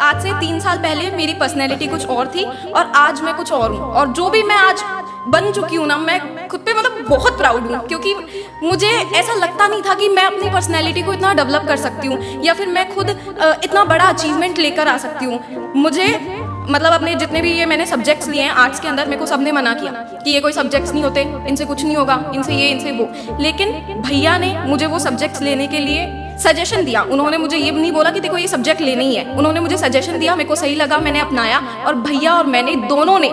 आज से 3 साल पहले मेरी पर्सनैलिटी कुछ और थी और आज मैं कुछ और हूँ। और जो भी मैं आज बन चुकी हूँ ना, मैं खुद पे मतलब बहुत प्राउड हूँ, क्योंकि मुझे ऐसा लगता नहीं था कि मैं अपनी पर्सनैलिटी को इतना डेवलप कर सकती हूँ या फिर मैं खुद इतना बड़ा अचीवमेंट लेकर आ सकती हूँ। मुझे मतलब अपने जितने भी ये मैंने सब्जेक्ट्स लिए हैं आर्ट्स के अंदर, मेरे को सबने मना किया कि ये कोई सब्जेक्ट्स नहीं होते, इनसे कुछ नहीं होगा, इनसे ये इनसे वो। लेकिन भैया ने मुझे वो सब्जेक्ट्स लेने के लिए सजेशन दिया। उन्होंने मुझे ये नहीं बोला कि देखो ये सब्जेक्ट लेना ही है, उन्होंने मुझे सजेशन दिया, मेरे को सही लगा, मैंने अपनाया। और भैया और मैंने दोनों ने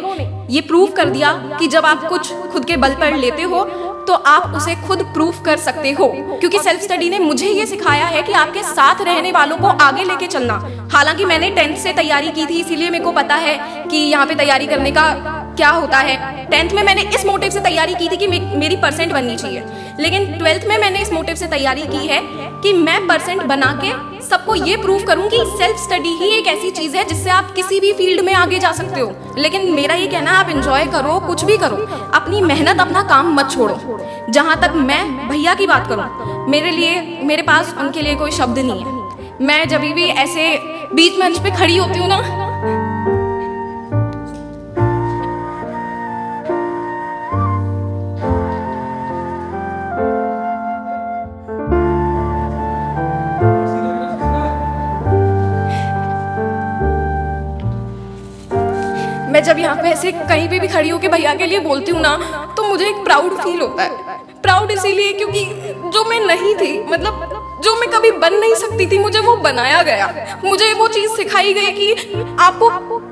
ये प्रूव कर दिया कि जब आप कुछ खुद के बल पर लेते हो तो आप उसे खुद प्रूफ कर सकते हो। क्योंकि सेल्फ स्टडी ने मुझे ये सिखाया है कि आपके साथ रहने वालों को आगे लेके चलना। हालांकि मैंने 10th से तैयारी की थी, इसीलिए मेरे को पता है कि यहाँ पे तैयारी करने का क्या होता है। 10th में मैंने इस मोटिव से तैयारी की थी कि मेरी परसेंट बननी चाहिए, लेकिन 12th में मैंने इस मोटिव से तैयारी की है कि मैं परसेंट बना के सबको ये प्रूव करूं कि सेल्फ स्टडी ही एक ऐसी चीज है जिससे आप किसी भी फील्ड में आगे जा सकते हो। लेकिन मेरा ये कहना है, आप एंजॉय करो, कुछ भी करो, अपनी मेहनत अपना काम मत छोड़ो। जहां तक मैं भैया की बात करूं, मेरे पास उनके लिए कोई शब्द नहीं है। मैं जब भी ऐसे बीच मंच पे खड़ी होती हूँ ना, मैं जब यहाँ पे ऐसे कहीं पे भी खड़ी होकर भैया के लिए बोलती हूँ ना, तो मुझे एक प्राउड फील होता है। प्राउड इसीलिए क्योंकि जो मैं नहीं थी, मतलब जो मैं कभी बन नहीं सकती थी, मुझे वो बनाया गया। मुझे वो चीज़ सिखाई गई कि आपको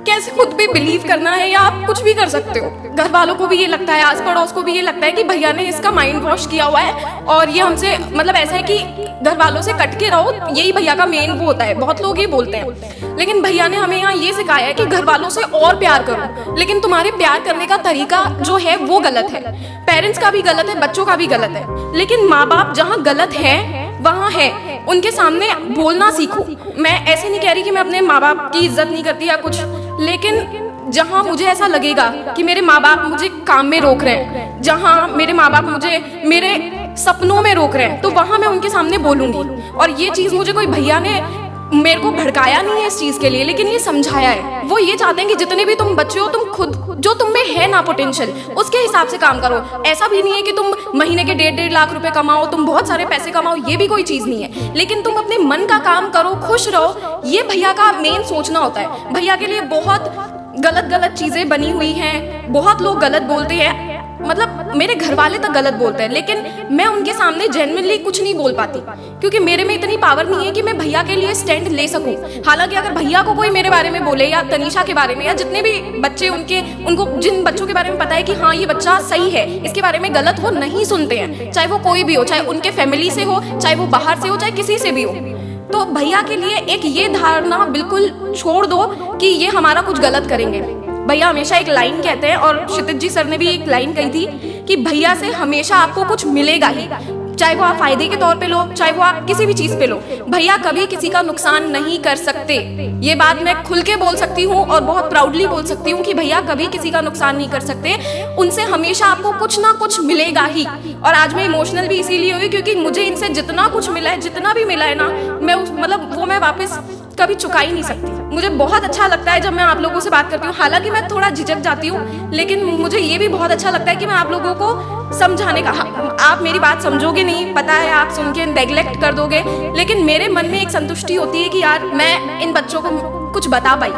कैसे खुद पे बिलीव करना है या आप कुछ भी कर सकते हो। घर वालों को भी ये लगता है, आस पड़ोस को भी ये लगता है कि भैया ने इसका माइंड वॉश किया हुआ है और ये हमसे मतलब ऐसा है कि घर वालों से कट के रहो, यही भैया का मेन वो होता है। बहुत लोग ये बोलते हैं, लेकिन भैया ने हमें यहाँ ये सिखाया है कि घर वालों से और प्यार करो, लेकिन तुम्हारे प्यार करने का तरीका जो है वो गलत है। पेरेंट्स का भी गलत है, बच्चों का भी गलत है, लेकिन माँ बाप जहाँ गलत है वहाँ है, उनके सामने बोलना सीखो। मैं ऐसे नहीं कह रही कि मैं अपने माँ बाप की इज्जत नहीं करती या कुछ, लेकिन जहाँ मुझे ऐसा लगेगा कि मेरे माँ बाप मुझे काम में रोक रहे हैं, जहाँ मेरे माँ बाप मुझे मेरे सपनों में रोक रहे हैं, तो वहाँ मैं उनके सामने बोलूंगी। और ये चीज़ मुझे कोई भैया ने मेरे को भड़काया नहीं है इस चीज़ के लिए, लेकिन ये समझाया है। वो ये चाहते हैं कि जितने भी तुम बच्चे हो, तुम खुद जो तुम में है ना पोटेंशियल, उसके हिसाब से काम करो। ऐसा भी नहीं है कि तुम महीने के 1.5 लाख रुपए कमाओ, तुम बहुत सारे पैसे कमाओ, ये भी कोई चीज़ नहीं है, लेकिन तुम अपने मन का काम करो, खुश रहो। ये भैया का मेन सोचना होता है। भैया के लिए बहुत गलत चीज़ें बनी हुई हैं, बहुत लोग गलत बोलते हैं, मतलब मेरे घर वाले तक गलत बोलते हैं, लेकिन मैं उनके सामने जेन्युइनली कुछ नहीं बोल पाती, क्योंकि मेरे में इतनी पावर नहीं है कि मैं भैया के लिए स्टैंड ले सकूं। हालांकि अगर भैया को कोई मेरे बारे में बोले या तनीषा के बारे में या जितने भी बच्चे उनको जिन बच्चों के बारे में पता है कि हाँ ये बच्चा सही है, इसके बारे में गलत हो नहीं सुनते हैं, चाहे वो कोई भी हो, चाहे उनके फैमिली से हो, चाहे वो बाहर से हो, चाहे किसी से भी हो। तो भैया के लिए एक ये धारणा बिल्कुल छोड़ दो कि ये हमारा कुछ गलत करेंगे। भैया हमेशा एक लाइन कहते हैं, और क्षितिज जी सर ने भी एक लाइन कही थी कि भैया से हमेशा आपको कुछ मिलेगा ही, चाहे वो आप फायदे के तौर पे लो, चाहे वो आप किसी भी चीज पे लो। भैया कभी किसी का नुकसान नहीं कर सकते। ये बात मैं खुल के बोल सकती हूँ और बहुत प्राउडली बोल सकती हूँ कि भैया कभी किसी का नुकसान नहीं कर सकते। उनसे हमेशा आपको कुछ ना कुछ मिलेगा ही। और आज मैं इमोशनल भी इसीलिए हुई क्योंकि मुझे इनसे जितना कुछ मिला है, जितना भी मिला है ना, मैं वो मैं वापस कभी चुका ही नहीं सकती। मुझे बहुत अच्छा लगता है जब मैं आप लोगों से बात करती हूँ। हालांकि मैं थोड़ा झिझक जाती हूँ, लेकिन मुझे ये भी बहुत अच्छा लगता है कि मैं आप लोगों को समझाने का, आप मेरी बात समझोगे नहीं, पता है आप सुन के नेग्लेक्ट कर दोगे, लेकिन मेरे मन में एक संतुष्टि होती है कि यार मैं इन बच्चों को कुछ बता पाई,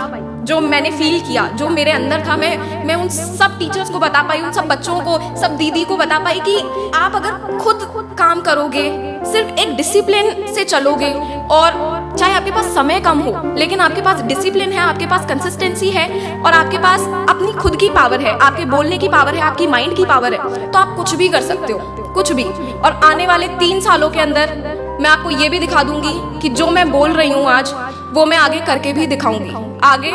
जो मैंने फील किया, जो मेरे अंदर था, मैं उन सब टीचर्स को बता पाई, उन सब बच्चों को, सब दीदी को बता पाई कि आप अगर खुद काम करोगे, सिर्फ एक डिसिप्लिन से चलोगे, और चाहे आपके पास समय कम हो, लेकिन आपके पास डिसिप्लिन है, आपके पास कंसिस्टेंसी है, और आपके पास अपनी खुद की पावर है, आपके बोलने की पावर है, आपकी माइंड की पावर है, तो आप कुछ भी कर सकते हो, कुछ भी। और आने वाले 3 सालों के अंदर मैं आपको ये भी दिखा दूंगी कि जो मैं बोल रही हूँ आज, वो मैं आगे करके भी दिखाऊंगी। आगे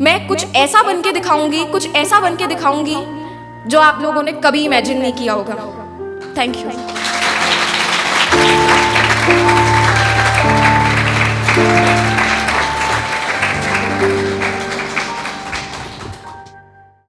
मैं कुछ ऐसा बन के दिखाऊंगी, कुछ ऐसा बन के दिखाऊंगी जो आप लोगों ने कभी इमेजिन नहीं किया होगा। Thank you.